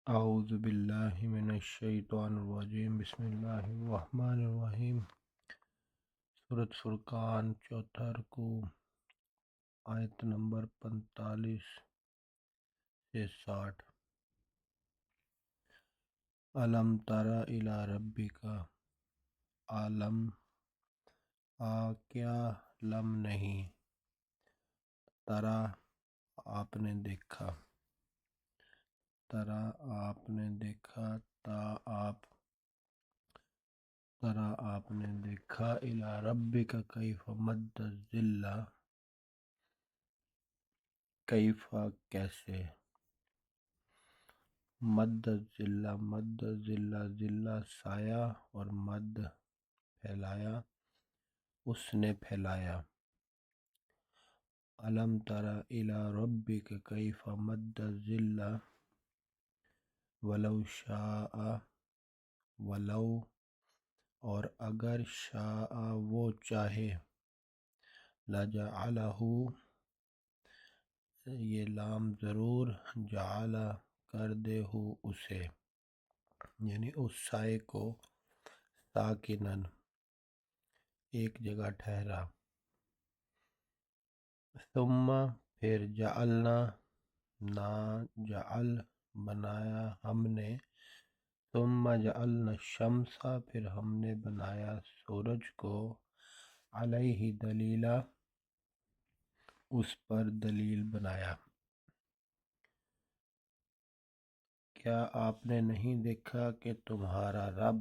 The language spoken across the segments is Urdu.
اعوذ باللہ من الشیطان الرجیم، بسم اللہ الرحمن الرحیم۔ سورۃ فرقان چوتھا رکوع، آیت نمبر 45 سے 60۔ الم تر الی ربک، عالم کیا لم نہیں، ترا آپ نے دیکھا، ترا آپ نے دیکھا، ترا آپ نے دیکھا، الی ربک کیف مد الظل، کیف کیسے، مد الظل، مد الظل، ظل سایہ اور مد پھیلایا، اس نے پھیلایا۔ الم تر الی ربک کیف مد الظل ولو شاء، ولو اور اگر شاء وہ چاہے، لجعلہ یہ لام ضرور، جعل کر دے ہو اسے، یعنی اس سائے کو، ساکنن ایک جگہ ٹھہرا، ثم پھر جعلنا نا جعل بنایا ہم نے، ثم جعلنا الشمس پھر ہم نے بنایا سورج کو، علیہ دلیلا اس پر دلیل بنایا۔ کیا آپ نے نہیں دیکھا کہ تمہارا رب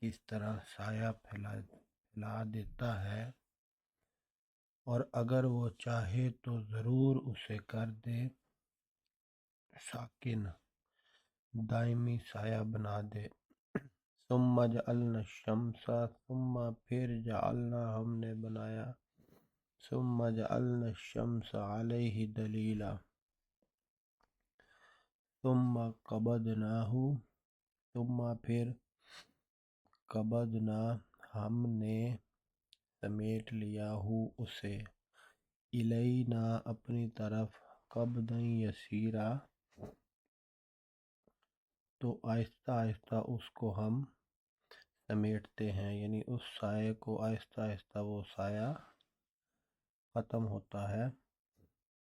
کس طرح سایہ پھیلا دیتا ہے، اور اگر وہ چاہے تو ضرور اسے کر دے ساکن، دائمی سایہ بنا دے۔ ثم جعلنا الشمس ثم پھر جعلنا ہم نے بنایا، ثم جعلنا الشمس علیہ دلیلا، ثم قبضناہ ثم پھر قبضنا ہم نے سمیٹ لیا ہو اسے، الینا اپنی طرف، قبضا یسیرا تو آہستہ آہستہ اس کو ہم سمیٹتے ہیں، یعنی اس سائے کو آہستہ آہستہ وہ سایہ ختم ہوتا ہے۔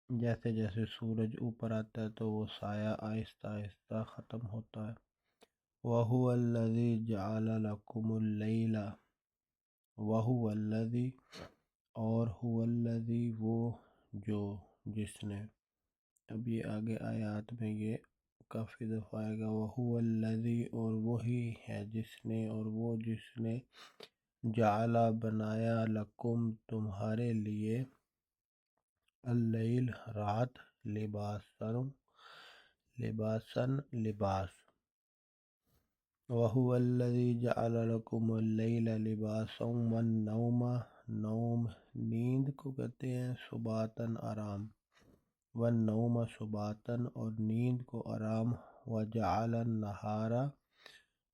جیسے جیسے سورج اوپر آتا ہے تو وہ سایہ آہستہ آہستہ ختم ہوتا ہے۔ وَهُوَ الَّذِي جَعَلَ لَكُمُ اللَّيْلَ، وَهُوَ الَّذِي اور هُوَ الَّذِي وہ جو، جس نے، اب یہ آگے آیات میں یہ کافی دفعہ آئے گا، وَهُوَ الَّذِي اور وہی ہے جس نے، اور وہ جس نے، جعل بنایا، لکم تمہارے لیے، اللیل رات، لباساً لباس، وَهُوَ الَّذِي جَعَلَ لَكُمُ اللَّيْلَ لِبَاسًا وَالنَّوْمَ نوم نیند کو کہتے ہیں سباتاً آرام، والنوم سباتاً اور نیند کو آرام، وَجَعَلَ النَّهَارَ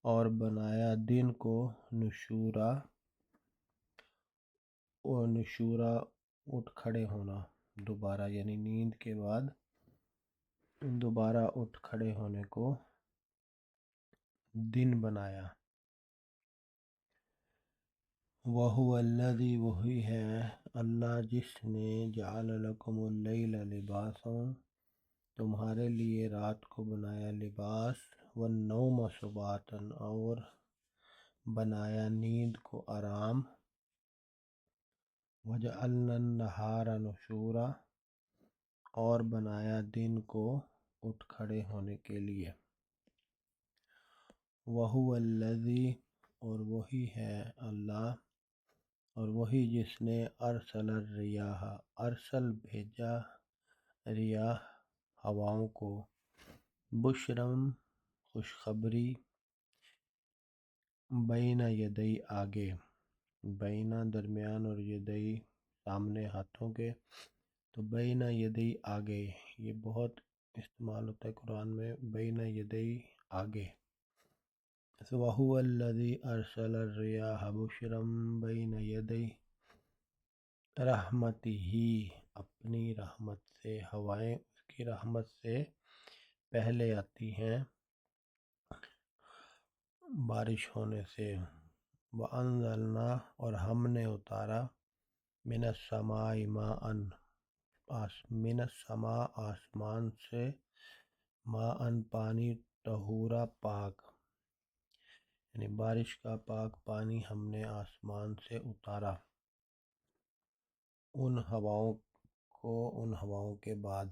اور بنایا دن کو، نشورا اور نشورا اٹھ کھڑے ہونا دوبارہ، یعنی نیند کے بعد دوبارہ اٹھ کھڑے ہونے کو دن بنایا۔ وَهُوَ الَّذِي وہی ہے اللہ جس نے، جعل لکم اللیل لباسا تمہارے لیے رات کو بنایا لباس، والنوم سباتا اور بنایا نیند کو آرام، وجعلنا النہار نشورا اور بنایا دن کو اٹھ کھڑے ہونے کے لیے۔ وَهُوَ الَّذِي اور وہی ہے اللہ، اور وہی جس نے، ارسل الریاح ارسل بھیجا، ریاح ہواؤں کو، بشرم خوشخبری، بین یدئی آگے، بینا درمیان اور یدئی سامنے ہاتھوں کے، تو بین یدئی آگے، یہ بہت استعمال ہوتا ہے قرآن میں، بین یدئی آگے۔ وَهُوَ الَّذِي أَرْسَلَ الرِّيَاحَ بُشْرًا بَيْنَ يَدَيْ رَحْمَتِهِ اپنی رحمت سے، ہوائیں اس کی رحمت سے پہلے آتی ہیں بارش ہونے سے۔ وَأَنزَلْنَا اور ہم نے اتارا مِنَ السَّمَاءِ مَاءً من السماء آسمان سے، ماءً پانی، طہورا پاک، یعنی بارش کا پاک پانی ہم نے آسمان سے اتارا، ان ہواؤں کے بعد۔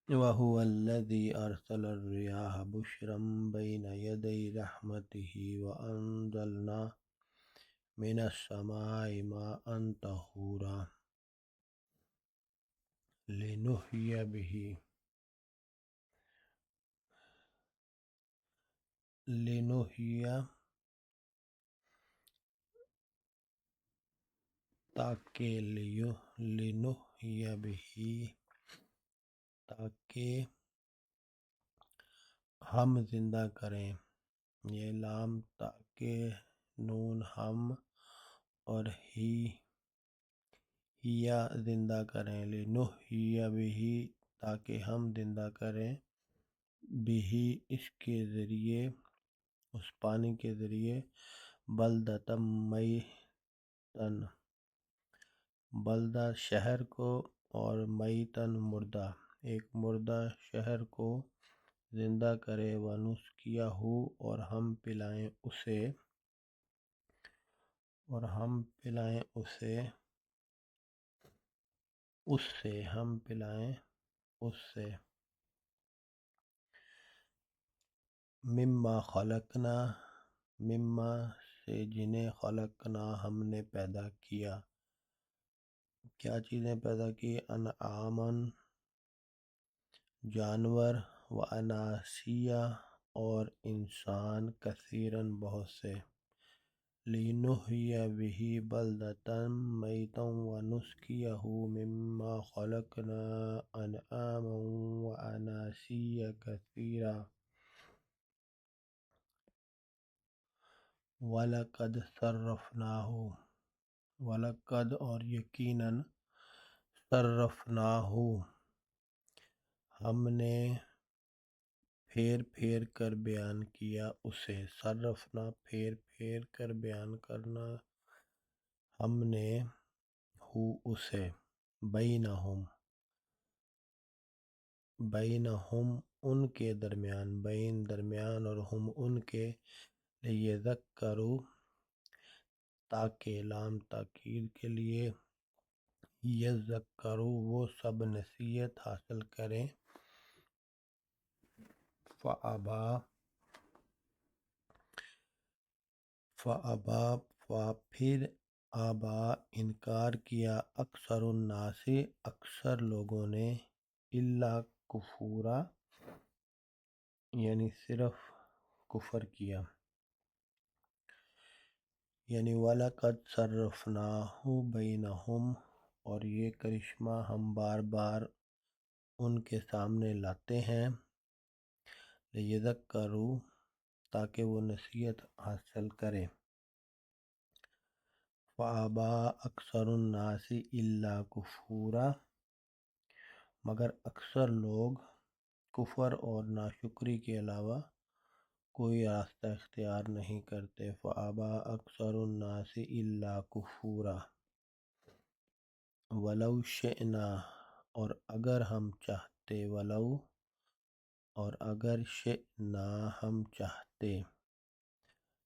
وَهُوَ الَّذِي أَرْسَلَ الرِّيَاحَ بُشْرًا بَيْنَ يَدَيْ رَحْمَتِهِ وَأَنزَلْنَا مِنَ السَّمَاءِ مَاءً طَهُورًا لِنُحْيِيَ تاکہ ہم زندہ کریں، یہ لام تاکہ، نون ہم، اور ہیا زندہ کریں، لِنُحْيِيَ بِهِ تاکہ ہم زندہ کریں، بِهِ اس کے ذریعے، اس پانی کے ذریعے، بلدۃ میتن، بلدہ شہر کو، اور میتن مردہ، ایک مردہ شہر کو زندہ کرے، وَنُسْقِيَهُ اور ہم پلائیں اس سے مما خلقنا، مما سے جنہیں، خلقنا ہم نے پیدا کیا، کیا چیزیں پیدا کی، انعامًا جانور، واناسیا اور انسان، کثیراً بہت سے، لِنُحْيِيَ بِهِ بَلْدَةً مَيْتًا وَنُسْقِيَهُ مِمَّا خَلَقْنَا أَنْعَامًا وَأَنَاسِيَّ كَثِيرًا۔ وَلَقَدْ صَرَّفْنَاهُ، وَلَقَدْ اور یقیناً، صَرَّفْنَاهُ ہم نے پھیر پھیر کر بیان کیا اسے، صرفنا پھیر پھیر کر بیان کرنا، ہم نے اسے، بینہم ان کے درمیان، بین درمیان، اور ہم ان کے، لیذکروا تاکہ، لام تاکید کے لیے، یذکروا وہ سب نصیحت حاصل کریں، پھر ابا انکار کیا، اکثر الناس اکثر لوگوں نے، الا کفورا یعنی صرف کفر کیا، یعنی وَلَقَدْ صَرَّفْنَاهُ بَيْنَهُمْ اور یہ کرشمہ ہم بار بار ان کے سامنے لاتے ہیں، لیذکروا تاکہ وہ نصیحت حاصل کریں، فَأَبَى أَكْثَرُ النَّاسِ إِلَّا كُفُورًا مگر اکثر لوگ کفر اور ناشکری کے علاوہ کوئی راستہ اختیار نہیں کرتے، فَأَبَى أَكْثَرُ النَّاسِ إِلَّا كُفُورًا وَلَوْ شِئْنَا اور اگر ہم چاہتے، ولو اور اگر، شئنا ہم چاہتے،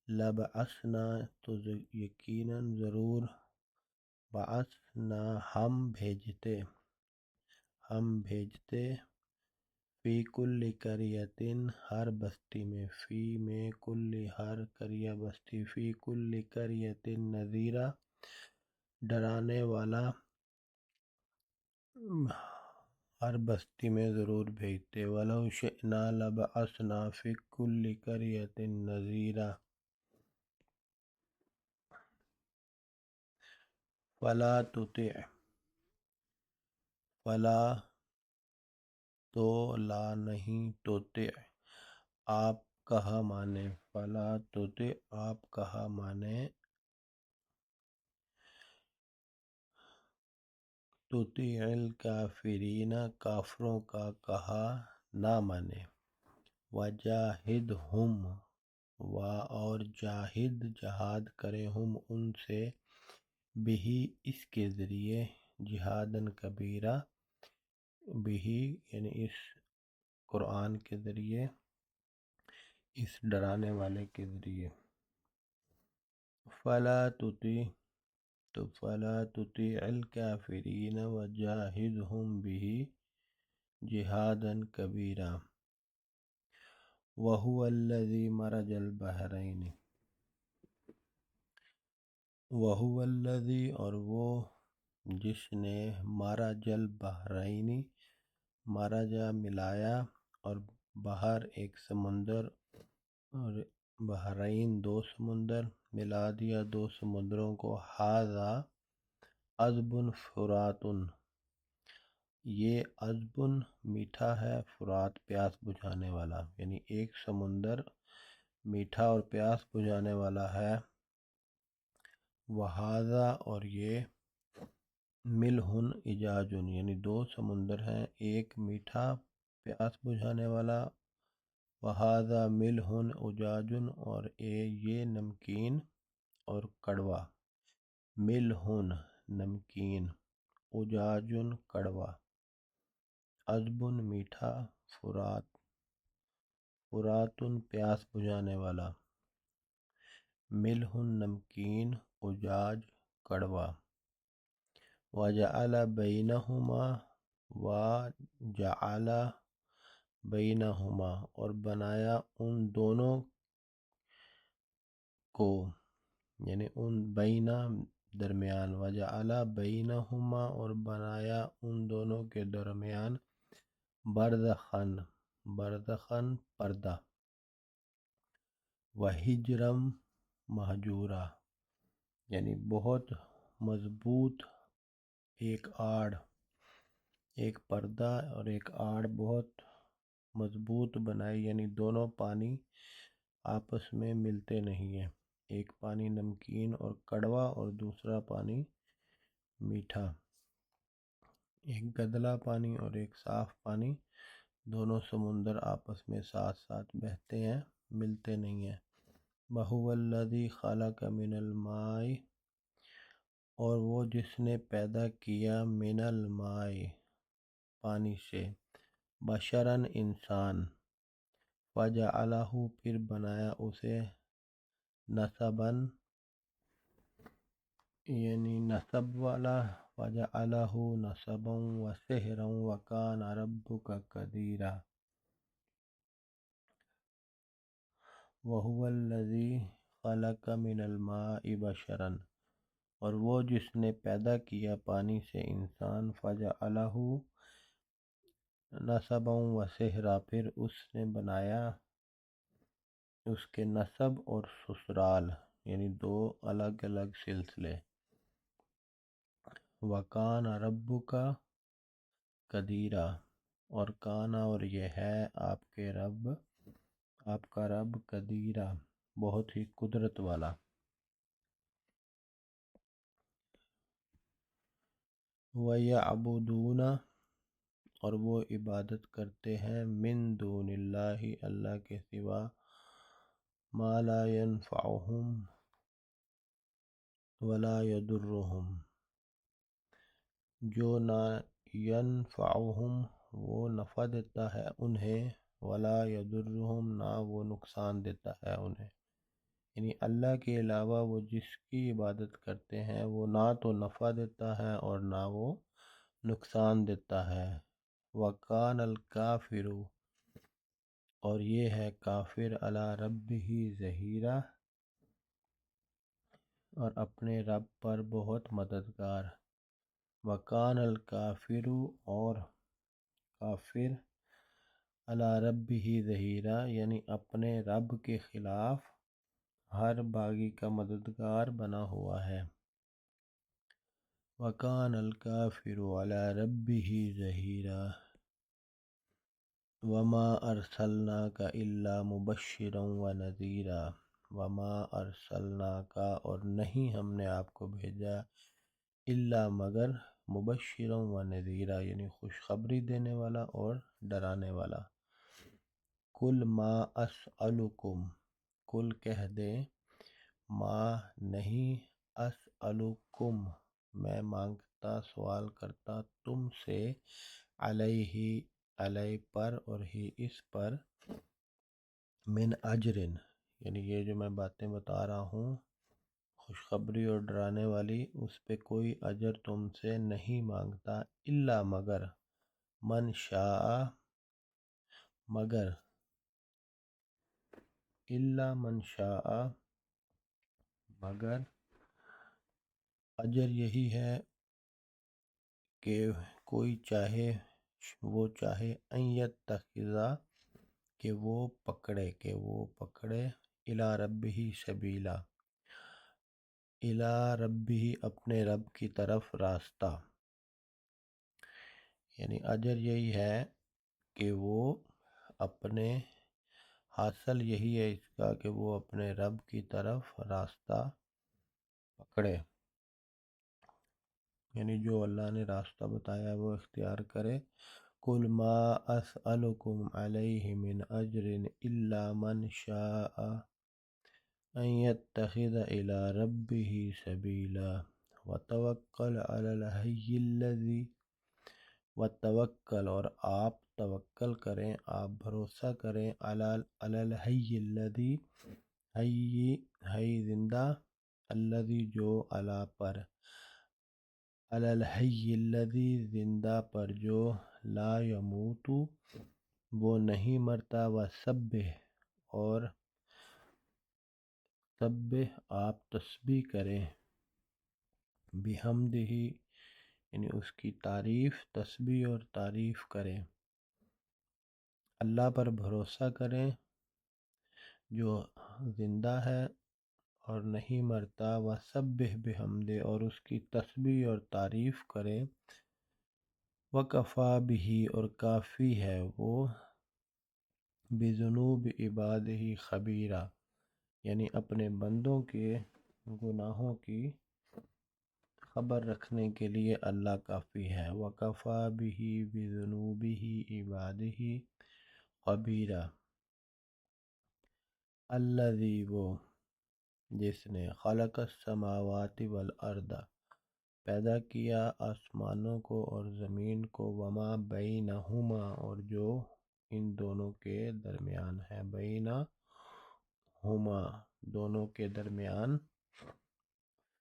لَبَعَثْنَا تو یقیناً ضرور، بعثنا ہم بھیجتے، فی کل قریۃ ہر بستی میں، فی میں کل ہر، قریہ بستی، فی کل قریۃ نذیرا ڈرانے والا، ہر بستی میں ضرور بھیجتے، وَلَوْ شِئْنَا لَبَعَثْنَا فِي كُلِّ قَرْيَةٍ نَذِيرًا فَلَا تُطِعْ، فَلَا تو لا نہیں، تُطِعْ آپ کہا مانے، فَلَا تُطِعْ آپ کہا مانے، تُطِعِ الْكَافِرِينَ کافروں کا کہا نہ مانے، وجاہدہم اور جاہد جہاد کرے ہم ان سے، بہی اس کے ذریعے، جہادن کبیرہ، بہی یعنی اس قرآن کے ذریعے، اس ڈرانے والے کے ذریعے۔ فلا تطیع الکافرین وجاہدہم بہ جہادا کبیرا، وہو الذی مرج البحرین، وہو الذی اور وہ جس نے مرج البحرین، مرجا ملایا، اور بحر ایک سمندر، اور بحرین دو سمندر، ملا دیا دو سمندروں کو، ھذا عذب فرات، یہ عذب میٹھا ہے، فرات پیاس بجھانے والا، یعنی ایک سمندر میٹھا اور پیاس بجھانے والا ہے، وھذا اور یہ، ملح اجاج یعنی دو سمندر ہیں، ایک میٹھا پیاس بجھانے والا، وھذا ملح اجاج اور یہ نمکین اور کڑوا، ملح نمکین، اجاج کڑوا، عذب میٹھا، فرات پیاس بجھانے والا، ملح نمکین، اجاج کڑوا، وجعل بینہما، وجعل بینہما اور بنایا ان دونوں کو، یعنی ان بینا درمیان، وجعل بینہما اور بنایا ان دونوں کے درمیان، برزخاً پردہ، وحجرم مہجورا یعنی بہت مضبوط ایک آڑ، ایک پردہ اور ایک آڑ بہت مضبوط بنائی، یعنی دونوں پانی آپس میں ملتے نہیں ہیں، ایک پانی نمکین اور کڑوا اور دوسرا پانی میٹھا، ایک گدلا پانی اور ایک صاف پانی، دونوں سمندر آپس میں ساتھ ساتھ بہتے ہیں، ملتے نہیں ہیں۔ وَهُوَ الَّذِي خَلَقَ مِنَ الْمَاءِ اور وہ جس نے پیدا کیا، من الماء پانی سے، بشراً انسان، فَجَعَلَهُ پھر بنایا اسے، نسباً یعنی نسب والا، وَجَعَلَهُ نَسَبًا وَسِحْرًا وَكَانَ رَبُّكَ قَدِيرًا۔ وَهُوَ الَّذِي خَلَقَ مِنَ الْمَاءِ بَشَرًا اور وہ جس نے پیدا کیا پانی سے انسان، فَجَعَلَهُ نَسَبًا وَسِحْرًا پھر اس نے بنایا اس کے نسب اور سسرال، یعنی دو الگ الگ سلسلے، وَكَانَ رَبُّكَ قَدِيرًا اور کانا اور یہ ہے آپ کا رب، قدیرہ بہت ہی قدرت والا۔ وَيَعْبُدُونَ اور وہ عبادت کرتے ہیں، من دون اللہ اللہ کے سوا، ما لا ينفعهم ولا يضرهم جو نہ ینفعهم وہ نفع دیتا ہے انہیں، ولا يضرهم نہ وہ نقصان دیتا ہے انہیں، یعنی اللہ کے علاوہ وہ جس کی عبادت کرتے ہیں وہ نہ تو نفع دیتا ہے اور نہ وہ نقصان دیتا ہے۔ وَكَانَ الْكَافِرُ اور یہ ہے کافر، عَلَىٰ رَبِّهِ ظَهِيرًا اور اپنے رب پر بہت مددگار۔ وَكَانَ الْكَافِرُ اور کافر، عَلَىٰ رَبِّهِ ظَهِيرًا یعنی اپنے رب کے خلاف ہر باغی کا مددگار بنا ہوا ہے۔ وَكَانَ الْكَافِرُ عَلَىٰ رَبِّهِ ظَهِيرًا وَمَا أَرْسَلْنَاكَ إِلَّا مُبَشِّرًا وَنَذِيرًا وَمَا أَرْسَلْنَاكَ اور نہیں ہم نے آپ کو بھیجا، إِلَّا مگر، مُبَشِّرًا وَنَذِيرًا یعنی خوشخبری دینے والا اور ڈرانے والا۔ کل ما اسألکم، کل کہہ دیں، ما نہیں، اسألکم میں مانگتا سوال کرتا تم سے، علیہ علیہ پر اور ہی اس پر، من اجرن یعنی یہ جو میں باتیں بتا رہا ہوں خوشخبری اور ڈرانے والی، اس پہ کوئی اجر تم سے نہیں مانگتا، الا مگر، من شاء مگر، الا من شاء مگر، اجر یہی ہے کہ کوئی چاہے، وہ چاہے، ان یتخذا کہ وہ پکڑے، الی ربہ سبیلا، الی ربہ اپنے رب کی طرف راستہ، یعنی اجر یہی ہے کہ وہ اپنے، حاصل یہی ہے اس کا کہ وہ اپنے رب کی طرف راستہ پکڑے، یعنی جو اللہ نے راستہ بتایا وہ اختیار کرے۔ قل ما اسألکم علیہ من اجر الا من شاء ان يتخذ الى ربه سبیلا وتوکل علی الحی الذی، وتوکل اور آپ توکل کریں، آپ بھروسہ کریں، علی الحی الذی، حی زندہ، الذی جو، علی پر، علی الحی الذی زندہ پر جو، لا یموت وہ نہیں مرتا، وسبح اور سبح آپ تسبیح کریں، بحمدہ یعنی اس کی تعریف، تسبیح اور تعریف کریں، اللہ پر بھروسہ کریں جو زندہ ہے اور نہیں مرتا، وسبح بحمدہ اور اس کی تسبیح اور تعریف کریں، وکفا بہ اور کافی ہے وہ، بذنوب عبادہ خبیرہ یعنی اپنے بندوں کے گناہوں کی خبر رکھنے کے لیے اللہ کافی ہے، وکفا بہ بذنوبہ عبادہ خبیرہ، الذی وہ جس نے، خلق السماوات والارض پیدا کیا آسمانوں کو اور زمین کو، وما بینہما اور جو ان دونوں کے درمیان ہے، بینہما دونوں کے درمیان،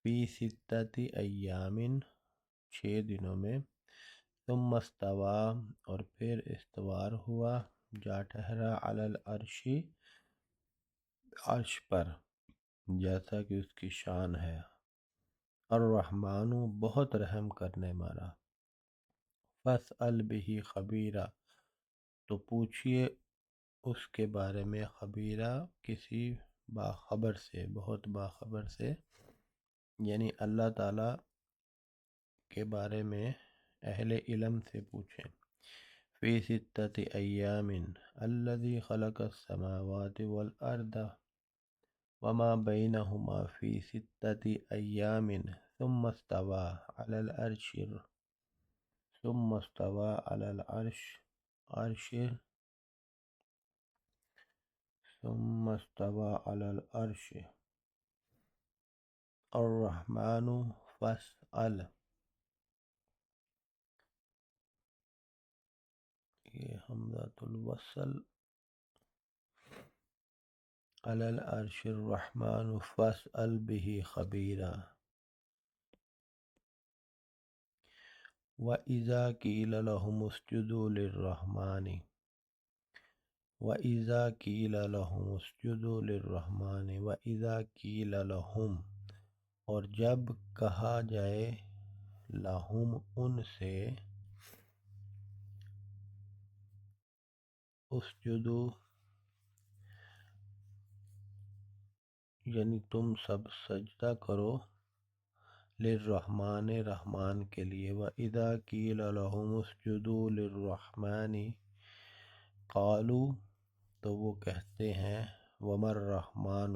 فی ستۃ ایام 6 دنوں میں، ثم استویٰ اور پھر استوار ہوا، جا ٹھہرا، علی العرش عرش پر، جیسا کہ اس کی شان ہے، الرحمن بہت رحم کرنے والا، فاسأل بہ خبیرہ تو پوچھئے اس کے بارے میں، خبیرہ کسی باخبر سے، بہت باخبر سے، یعنی اللہ تعالیٰ کے بارے میں اہل علم سے پوچھیں، فی ستۃ ایام الذی خلق السماوات والارض وما بینہما فی ستۃ ایام ثم استوى علی العرش، ثم استوى علی العرش عرش، ثم استوى علی العرش، الرحمن فاسأل، یہ حمزۃ الوصل، علی العرش الرحمن فاسأل بہ خبیرہ، وَإِذَا قِيلَ لَهُمُ اسْجُدُوا لِلرَّحْمَنِ، وَإِذَا قِيلَ لَهُمُ اسْجُدُوا لِلرَّحْمَنِ، وَإِذَا قِيلَ لَهُمْ اور جب کہا جائے، لَهُمْ ان سے، اسجدوا یعنی تم سب سجدہ کرو، للرحمن رحمان کے لیے، وَإِذَا قِيلَ لَهُمُ اسْجُدُوا لِلرَّحْمَنِ قَالُوا تو وہ کہتے ہیں، وَمَا الرَّحْمَنُ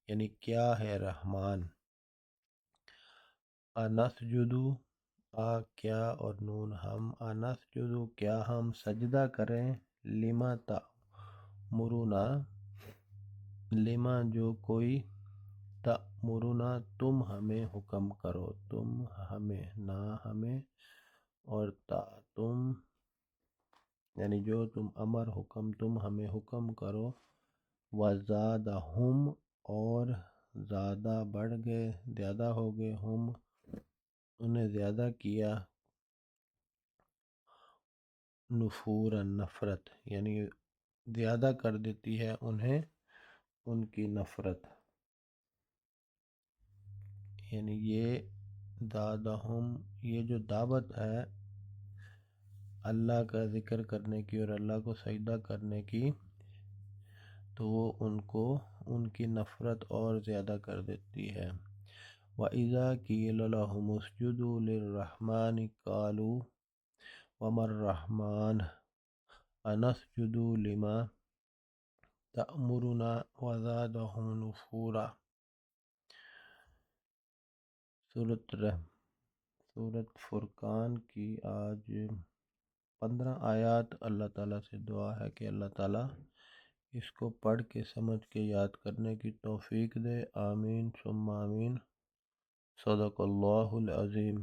یعنی کیا ہے رحمان، اَنَسْجُدُ کیا اور نون ہم، اَنَسْجُدُ کیا ہم سجدہ کریں، لِمَا تأمرنا، لما جو کوئی، تأمرنا تم ہمیں حکم کرو، تم ہمیں، نہ ہمیں، اور تم یعنی جو تم امر حکم تم ہمیں حکم کرو، وزادہم اور زیادہ بڑھ گئے، زیادہ ہو گئے، ہم انہیں زیادہ کیا، نفورا نفرت، یعنی زیادہ کر دیتی ہے انہیں ان کی نفرت، یعنی یہ زادہم، یہ جو دعوت ہے اللہ کا ذکر کرنے کی اور اللہ کو سجدہ کرنے کی، تو وہ ان کو ان کی نفرت اور زیادہ کر دیتی ہے۔ وَإِذَا قِيلَ لَهُمُ اسْجُدُوا لِلرَّحْمَنِ قَالُوا وَمَا الرَّحْمَنُ أَنَسْجُدُ لِمَا تَأْمُرُنَا وَزَادَهُمْ نُفُورًا۔ سورۃ فرقان کی آج 15 آیات۔ اللہ تعالیٰ سے دعا ہے کہ اللہ تعالیٰ اس کو پڑھ کے سمجھ کے یاد کرنے کی توفیق دے، آمین ثم آمین۔ صدق اللہ العظیم۔